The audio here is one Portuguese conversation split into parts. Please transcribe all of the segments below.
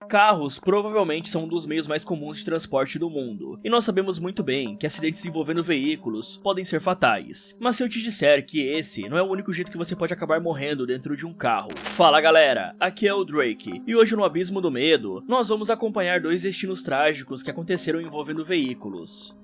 Carros provavelmente são um dos meios mais comuns de transporte do mundo, e nós sabemos muito bem que acidentes envolvendo veículos podem ser fatais. Mas se eu te disser que esse não é o único jeito que você pode acabar morrendo dentro de um carro. Fala galera, aqui é o Drake, e hoje no Abismo do Medo, nós vamos acompanhar dois destinos trágicos que aconteceram envolvendo veículos.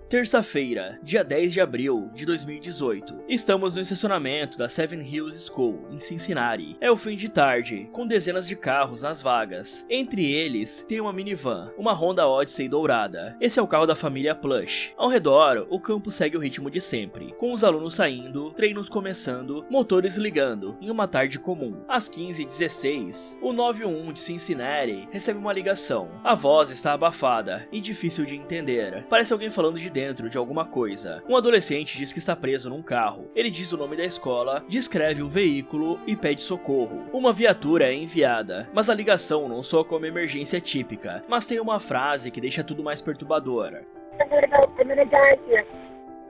Terça-feira, dia 10 de abril de 2018. Estamos no estacionamento da Seven Hills School, em Cincinnati. É o fim de tarde, com dezenas de carros nas vagas. Entre eles, tem uma minivan, uma Honda Odyssey dourada. Esse é o carro da família Plush. Ao redor, o campo segue o ritmo de sempre, com os alunos saindo, treinos começando, motores ligando, em uma tarde comum. Às 15h16, o 911 de Cincinnati recebe uma ligação. A voz está abafada e difícil de entender. Parece alguém falando de dentro de alguma coisa. Um adolescente diz que está preso num carro. Ele diz o nome da escola, descreve o veículo e pede socorro. Uma viatura é enviada, mas a ligação não soa como emergência típica, mas tem uma frase que deixa tudo mais perturbador.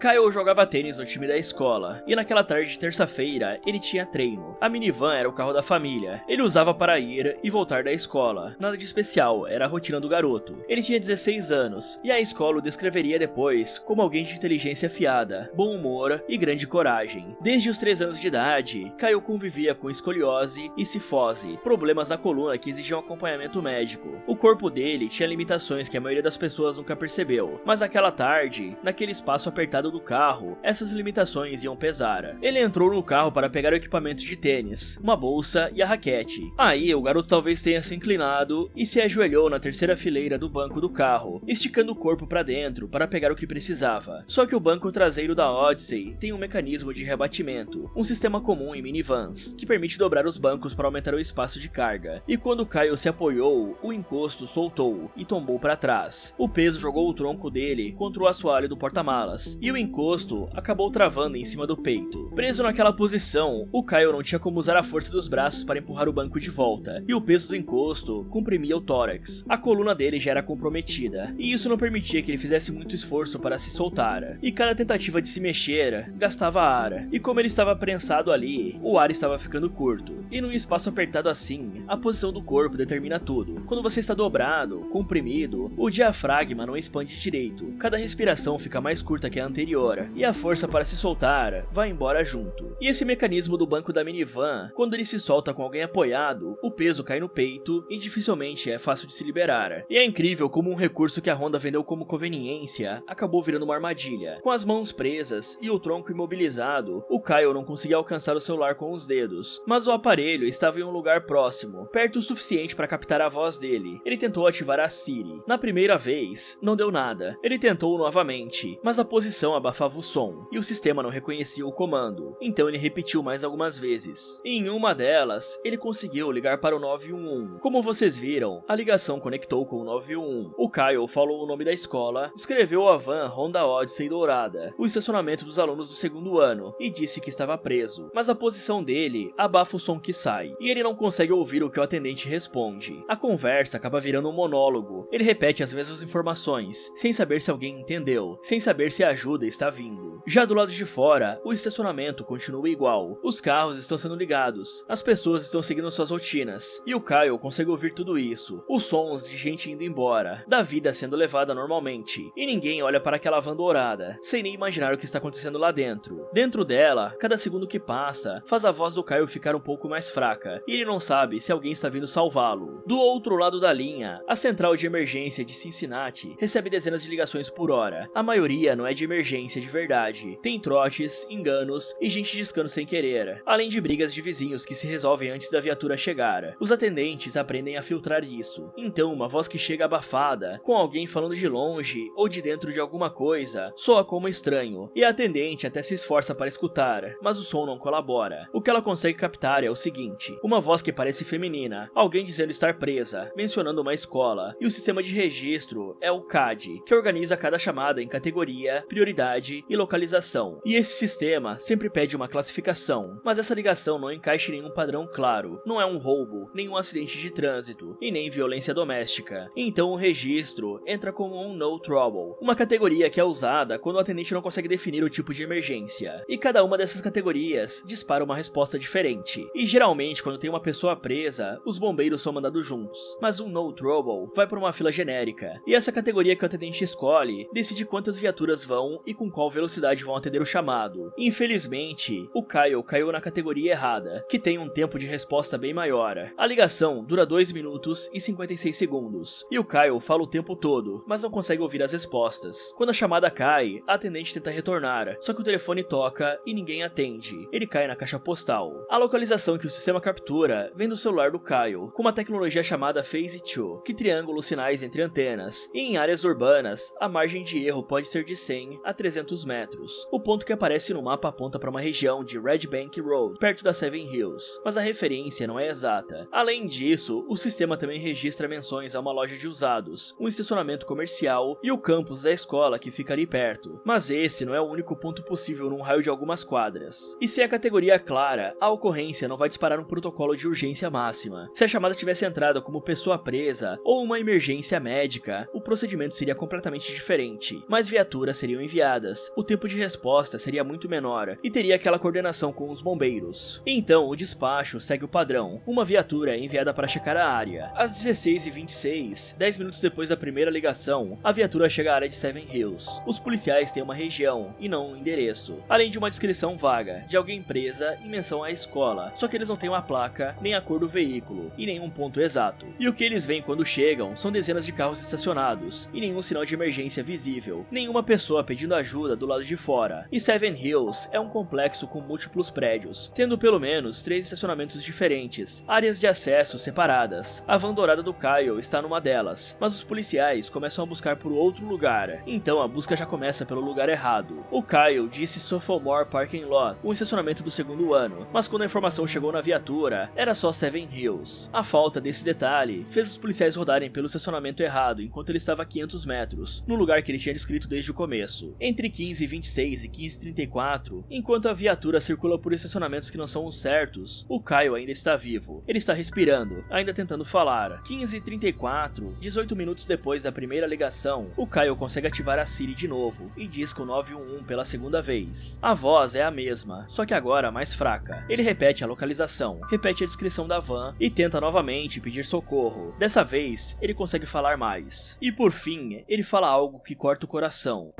Kyle jogava tênis no time da escola, e naquela tarde de terça-feira, ele tinha treino. A minivan era o carro da família. Ele usava para ir e voltar da escola. Nada de especial, era a rotina do garoto. Ele tinha 16 anos, e a escola o descreveria depois como alguém de inteligência afiada, bom humor e grande coragem. Desde os 3 anos de idade, Kyle convivia com escoliose e cifose, problemas na coluna que exigiam acompanhamento médico. O corpo dele tinha limitações que a maioria das pessoas nunca percebeu, mas naquela tarde, naquele espaço apertado do carro, essas limitações iam pesar. Ele entrou no carro para pegar o equipamento de tênis, uma bolsa e a raquete. Aí o garoto talvez tenha se inclinado e se ajoelhou na terceira fileira do banco do carro, esticando o corpo para dentro para pegar o que precisava. Só que o banco traseiro da Odyssey tem um mecanismo de rebatimento, um sistema comum em minivans, que permite dobrar os bancos para aumentar o espaço de carga. E quando Kyle se apoiou, o encosto soltou e tombou para trás. O peso jogou o tronco dele contra o assoalho do porta-malas, e o encosto acabou travando em cima do peito. Preso naquela posição, o Kyle não tinha como usar a força dos braços para empurrar o banco de volta, e o peso do encosto comprimia o tórax. A coluna dele já era comprometida, e isso não permitia que ele fizesse muito esforço para se soltar, e cada tentativa de se mexer gastava ar, e como ele estava prensado ali, o ar estava ficando curto, e num espaço apertado assim, a posição do corpo determina tudo. Quando você está dobrado, comprimido, o diafragma não expande direito, cada respiração fica mais curta que a anterior, e a força para se soltar vai embora junto. E esse mecanismo do banco da minivan, quando ele se solta com alguém apoiado, o peso cai no peito e dificilmente é fácil de se liberar. E é incrível como um recurso que a Honda vendeu como conveniência acabou virando uma armadilha. Com as mãos presas e o tronco imobilizado, o Kyle não conseguia alcançar o celular com os dedos, mas o aparelho estava em um lugar próximo, perto o suficiente para captar a voz dele. Ele tentou ativar a Siri. Na primeira vez, não deu nada. Ele tentou novamente, mas a posição abafava o som, e o sistema não reconhecia o comando, então ele repetiu mais algumas vezes. Em uma delas, ele conseguiu ligar para o 911. Como vocês viram, a ligação conectou com o 911. O Kyle falou o nome da escola, descreveu a van Honda Odyssey dourada, o estacionamento dos alunos do segundo ano, e disse que estava preso. Mas a posição dele abafa o som que sai, e ele não consegue ouvir o que o atendente responde. A conversa acaba virando um monólogo. Ele repete as mesmas informações, sem saber se alguém entendeu, sem saber se a ajuda está vindo. Já do lado de fora, o estacionamento continua igual. Os carros estão sendo ligados, as pessoas estão seguindo suas rotinas, e o Kyle consegue ouvir tudo isso. Os sons de gente indo embora, da vida sendo levada normalmente, e ninguém olha para aquela van dourada, sem nem imaginar o que está acontecendo lá dentro. Dentro dela, cada segundo que passa, faz a voz do Kyle ficar um pouco mais fraca, e ele não sabe se alguém está vindo salvá-lo. Do outro lado da linha, a central de emergência de Cincinnati recebe dezenas de ligações por hora. A maioria não é de emergência de verdade. Tem trotes, enganos e gente discando sem querer, além de brigas de vizinhos que se resolvem antes da viatura chegar. Os atendentes aprendem a filtrar isso. Então, uma voz que chega abafada, com alguém falando de longe ou de dentro de alguma coisa, soa como estranho, e a atendente até se esforça para escutar, mas o som não colabora. O que ela consegue captar é o seguinte: uma voz que parece feminina, alguém dizendo estar presa, mencionando uma escola, e o sistema de registro é o CAD, que organiza cada chamada em categoria, prioridade idade e localização. E esse sistema sempre pede uma classificação, mas essa ligação não encaixa em nenhum padrão claro. Não é um roubo, nenhum acidente de trânsito e nem violência doméstica. Então o registro entra como um No Trouble, uma categoria que é usada quando o atendente não consegue definir o tipo de emergência. E cada uma dessas categorias dispara uma resposta diferente. E geralmente quando tem uma pessoa presa, os bombeiros são mandados juntos. Mas um No Trouble vai para uma fila genérica. E essa categoria que o atendente escolhe decide quantas viaturas vão e com qual velocidade vão atender o chamado. Infelizmente, o Kyle caiu na categoria errada, que tem um tempo de resposta bem maior. A ligação dura 2 minutos e 56 segundos. E o Kyle fala o tempo todo, mas não consegue ouvir as respostas. Quando a chamada cai, a atendente tenta retornar, só que o telefone toca e ninguém atende. Ele cai na caixa postal. A localização que o sistema captura vem do celular do Kyle, com uma tecnologia chamada Phase 2, que triangula os sinais entre antenas. E em áreas urbanas, a margem de erro pode ser de 100 a 300 metros. O ponto que aparece no mapa aponta para uma região de Red Bank Road, perto da Seven Hills, mas a referência não é exata. Além disso, o sistema também registra menções a uma loja de usados, um estacionamento comercial e o campus da escola que fica ali perto. Mas esse não é o único ponto possível num raio de algumas quadras. E se a categoria é clara, a ocorrência não vai disparar um protocolo de urgência máxima. Se a chamada tivesse entrado como pessoa presa ou uma emergência médica, o procedimento seria completamente diferente. Mais viaturas seriam enviadas, o tempo de resposta seria muito menor e teria aquela coordenação com os bombeiros. Então, o despacho segue o padrão. Uma viatura é enviada para checar a área. Às 16h26, 10 minutos depois da primeira ligação, a viatura chega à área de Seven Hills. Os policiais têm uma região e não um endereço, além de uma descrição vaga de alguém presa e menção à escola, só que eles não têm uma placa, nem a cor do veículo e nenhum ponto exato. E o que eles veem quando chegam são dezenas de carros estacionados e nenhum sinal de emergência visível, nenhuma pessoa pedindo ajuda do lado de fora. E Seven Hills é um complexo com múltiplos prédios, tendo pelo menos 3 estacionamentos diferentes, áreas de acesso separadas. A van dourada do Kyle está numa delas, mas os policiais começam a buscar por outro lugar, então a busca já começa pelo lugar errado. O Kyle disse Sophomore Parking Lot, um estacionamento do segundo ano, mas quando a informação chegou na viatura, era só Seven Hills. A falta desse detalhe fez os policiais rodarem pelo estacionamento errado enquanto ele estava a 500 metros, no lugar que ele tinha descrito desde o começo. Entre 15h26 e 15h34, enquanto a viatura circula por estacionamentos que não são os certos, o Kyle ainda está vivo. Ele está respirando, ainda tentando falar. 15h34, 18 minutos depois da primeira ligação, o Kyle consegue ativar a Siri de novo e disca o 911 pela segunda vez. A voz é a mesma, só que agora mais fraca. Ele repete a localização, repete a descrição da van e tenta novamente pedir socorro. Dessa vez, ele consegue falar mais. E por fim, ele fala algo que corta o coração.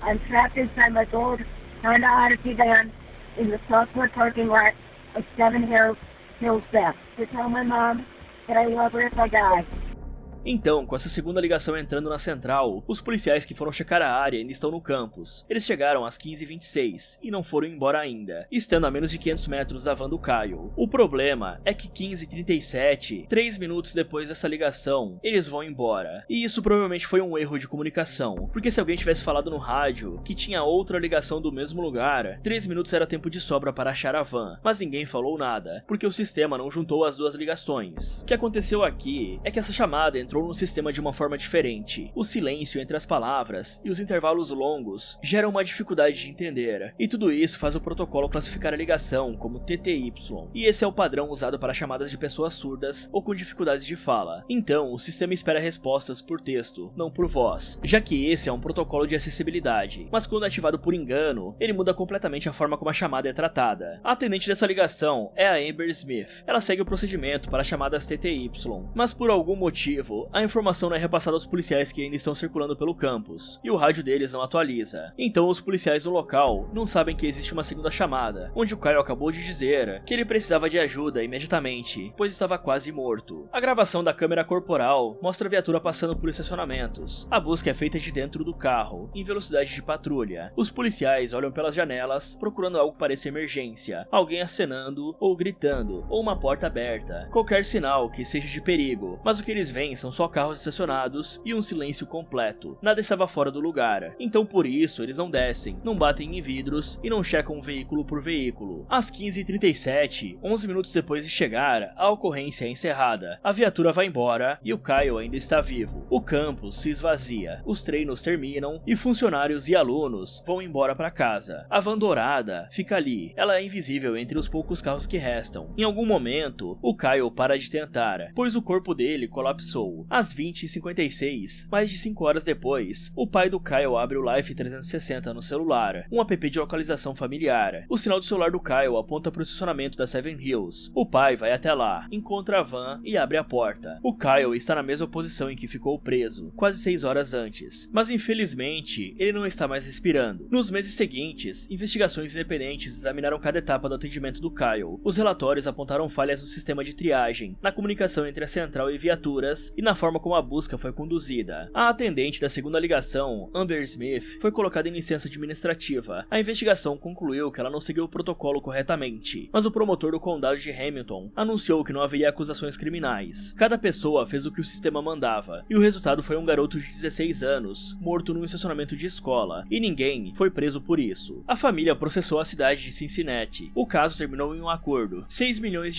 I'm trapped inside my gold Honda Odyssey van in the Southwood parking lot of Seven Hills West. To tell my mom that I love her if I die. Então, com essa segunda ligação entrando na central, os policiais que foram checar a área ainda estão no campus. Eles chegaram às 15h26 e não foram embora ainda, estando a menos de 500 metros da van do Kyle. O problema é que 15h37, 3 minutos depois dessa ligação, eles vão embora. E isso provavelmente foi um erro de comunicação, porque se alguém tivesse falado no rádio que tinha outra ligação do mesmo lugar, 3 minutos era tempo de sobra para achar a van, mas ninguém falou nada, porque o sistema não juntou as duas ligações. O que aconteceu aqui é que essa chamada entrou no sistema de uma forma diferente. O silêncio entre as palavras e os intervalos longos geram uma dificuldade de entender, e tudo isso faz o protocolo classificar a ligação como TTY, e esse é o padrão usado para chamadas de pessoas surdas ou com dificuldades de fala. Então, o sistema espera respostas por texto, não por voz, já que esse é um protocolo de acessibilidade, mas quando ativado por engano, ele muda completamente a forma como a chamada é tratada. A atendente dessa ligação é a Amber Smith. Ela segue o procedimento para chamadas TTY, mas por algum motivo, a informação não é repassada aos policiais que ainda estão circulando pelo campus, e o rádio deles não atualiza. Então os policiais no local não sabem que existe uma segunda chamada, onde o Kyle acabou de dizer que ele precisava de ajuda imediatamente, pois estava quase morto. A gravação da câmera corporal mostra a viatura passando por estacionamentos. A busca é feita de dentro do carro, em velocidade de patrulha. Os policiais olham pelas janelas, procurando algo que pareça emergência, alguém acenando ou gritando, ou uma porta aberta, qualquer sinal que seja de perigo, mas o que eles veem são são só carros estacionados e um silêncio completo. Nada estava fora do lugar, então por isso eles não descem, não batem em vidros e não checam veículo por veículo. Às 15h37, 11 minutos depois de chegar, a ocorrência é encerrada. A viatura vai embora e o Kyle ainda está vivo. O campus se esvazia, os treinos terminam e funcionários e alunos vão embora para casa. A van dourada fica ali, ela é invisível entre os poucos carros que restam. Em algum momento, o Kyle para de tentar, pois o corpo dele colapsou. Às 20h56, mais de 5 horas depois, o pai do Kyle abre o Life 360 no celular, um app de localização familiar. O sinal do celular do Kyle aponta para o estacionamento da Seven Hills. O pai vai até lá, encontra a van e abre a porta. O Kyle está na mesma posição em que ficou preso, quase 6 horas antes, mas infelizmente ele não está mais respirando. Nos meses seguintes, investigações independentes examinaram cada etapa do atendimento do Kyle. Os relatórios apontaram falhas no sistema de triagem, na comunicação entre a central e viaturas e na forma como a busca foi conduzida. A atendente da segunda ligação, Amber Smith, foi colocada em licença administrativa. A investigação concluiu que ela não seguiu o protocolo corretamente, mas o promotor do condado de Hamilton anunciou que não haveria acusações criminais. Cada pessoa fez o que o sistema mandava, e o resultado foi um garoto de 16 anos, morto num estacionamento de escola, e ninguém foi preso por isso. A família processou a cidade de Cincinnati. O caso terminou em um acordo, $6 milhões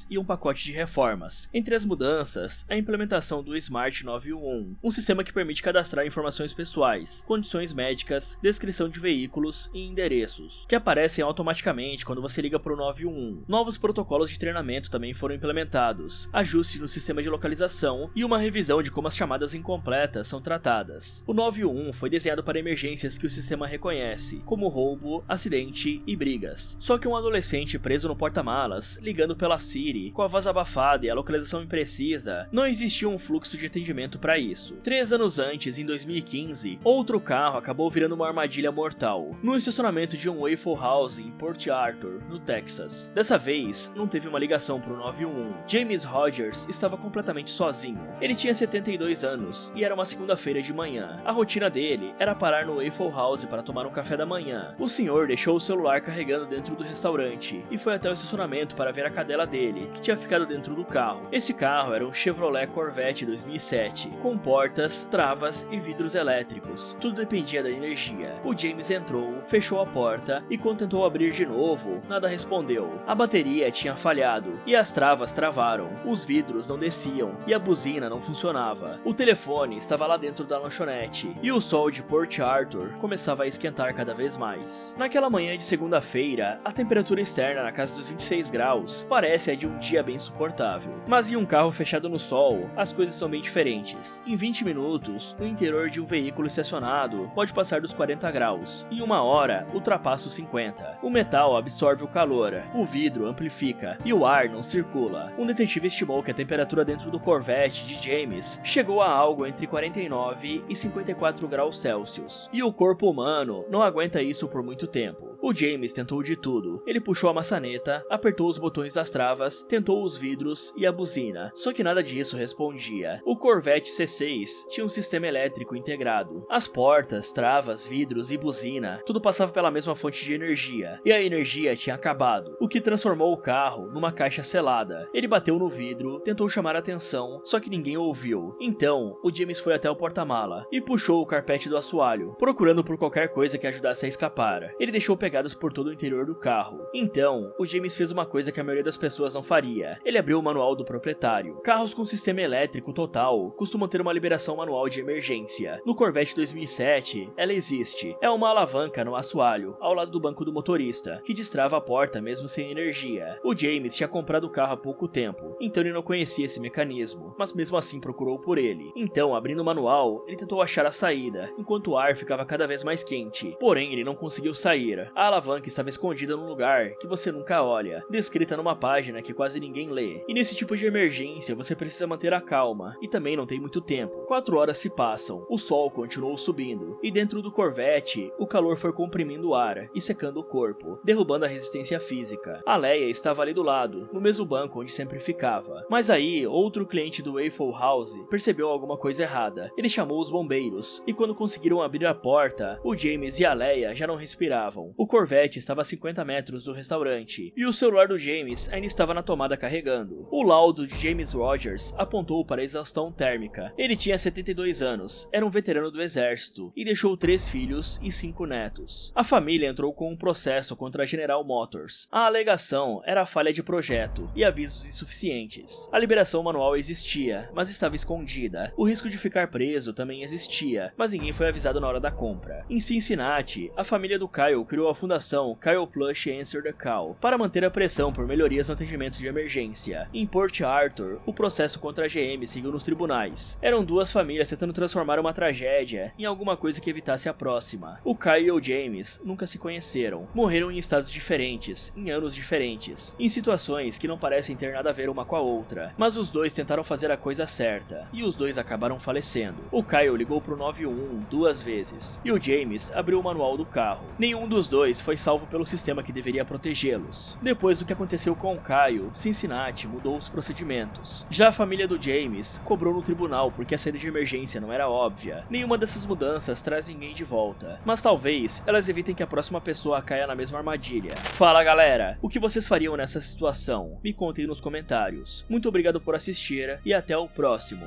e um pacote de reformas. Entre as mudanças, a implementação do Smart 911, um sistema que permite cadastrar informações pessoais, condições médicas, descrição de veículos e endereços, que aparecem automaticamente quando você liga para o 911. Novos protocolos de treinamento também foram implementados, ajustes no sistema de localização e uma revisão de como as chamadas incompletas são tratadas. O 911 foi desenhado para emergências que o sistema reconhece, como roubo, acidente e brigas. Só que um adolescente preso no porta-malas, ligando pela Siri, com a voz abafada e a localização imprecisa, não existia um fluxo de atendimento para isso. 3 anos antes, em 2015, outro carro acabou virando uma armadilha mortal, no estacionamento de um Waffle House em Port Arthur, no Texas. Dessa vez, não teve uma ligação para o 911. James Rogers estava completamente sozinho. Ele tinha 72 anos e era uma segunda-feira de manhã. A rotina dele era parar no Waffle House para tomar um café da manhã. O senhor deixou o celular carregando dentro do restaurante e foi até o estacionamento para ver a cadela dele, que tinha ficado dentro do carro. Esse carro era um Chevrolet Corvette 2007, com portas, travas e vidros elétricos. Tudo dependia da energia. O James entrou, fechou a porta e quando tentou abrir de novo, nada respondeu. A bateria tinha falhado e as travas travaram. Os vidros não desciam e a buzina não funcionava. O telefone estava lá dentro da lanchonete e o sol de Port Arthur começava a esquentar cada vez mais. Naquela manhã de segunda-feira, a temperatura externa na casa dos 26 graus parece a de um dia bem suportável. Mas em um carro fechado no sol, as coisas são bem diferentes. Em 20 minutos, o interior de um veículo estacionado pode passar dos 40 graus. Em 1 hora, ultrapassa os 50. O metal absorve o calor, o vidro amplifica e o ar não circula. Um detetive estimou que a temperatura dentro do Corvette de James chegou a algo entre 49 e 54 graus Celsius. E o corpo humano não aguenta isso por muito tempo. O James tentou de tudo. Ele puxou a maçaneta, apertou os botões das travas, tentou os vidros e a buzina. Só que nada disso respondia. O Corvette C6 tinha um sistema elétrico integrado. As portas, travas, vidros e buzina, tudo passava pela mesma fonte de energia. E a energia tinha acabado, o que transformou o carro numa caixa selada. Ele bateu no vidro, tentou chamar a atenção, só que ninguém ouviu. Então, o James foi até o porta-mala e puxou o carpete do assoalho, procurando por qualquer coisa que ajudasse a escapar. Ele deixou pegadas por todo o interior do carro. Então, o James fez uma coisa que a maioria das pessoas não faria. Ele abriu o manual do proprietário. Carros com sistema elétrico total costumam ter uma liberação manual de emergência. No Corvette 2007, ela existe. É uma alavanca no assoalho, ao lado do banco do motorista, que destrava a porta mesmo sem energia. O James tinha comprado o carro há pouco tempo, então ele não conhecia esse mecanismo, mas mesmo assim procurou por ele. Então, abrindo o manual, ele tentou achar a saída, enquanto o ar ficava cada vez mais quente. Porém, ele não conseguiu sair. A alavanca estava escondida num lugar que você nunca olha, descrita numa página que quase ninguém lê. E nesse tipo de emergência, você precisa manter a calma, e também não tem muito tempo. 4 horas se passam, o sol continuou subindo, e dentro do Corvette, o calor foi comprimindo o ar e secando o corpo, derrubando a resistência física. A Leia estava ali do lado, no mesmo banco onde sempre ficava. Mas aí, outro cliente do Waffle House percebeu alguma coisa errada. Ele chamou os bombeiros, e quando conseguiram abrir a porta, o James e a Leia já não respiravam. O Corvette estava a 50 metros do restaurante, e o celular do James ainda estava na tomada carregando. O laudo de James Rogers apontou para a exaustão térmica. Ele tinha 72 anos, era um veterano do exército, e deixou 3 filhos e 5 netos. A família entrou com um processo contra a General Motors. A alegação era falha de projeto e avisos insuficientes. A liberação manual existia, mas estava escondida. O risco de ficar preso também existia, mas ninguém foi avisado na hora da compra. Em Cincinnati, a família do Kyle criou a fundação Kyle Plush Answer the Call para manter a pressão por melhorias no atendimento de emergência. Em Port Arthur, o processo contra a GM seguiu nos tribunais. Eram 2 famílias tentando transformar uma tragédia em alguma coisa que evitasse a próxima. O Kyle e o James nunca se conheceram. Morreram em estados diferentes, em anos diferentes, em situações que não parecem ter nada a ver uma com a outra. Mas os 2 tentaram fazer a coisa certa, e os 2 acabaram falecendo. O Kyle ligou pro 911 2 vezes, e o James abriu o manual do carro. Nenhum dos 2 foi salvo pelo sistema que deveria protegê-los. Depois do que aconteceu com o Kyle, Cincinnati mudou os procedimentos. Já a família do James cobrou no tribunal porque a saída de emergência não era óbvia. Nenhuma dessas mudanças traz ninguém de volta, mas talvez elas evitem que a próxima pessoa caia na mesma armadilha. Fala galera, o que vocês fariam nessa situação? Me contem nos comentários. Muito obrigado por assistir e até o próximo.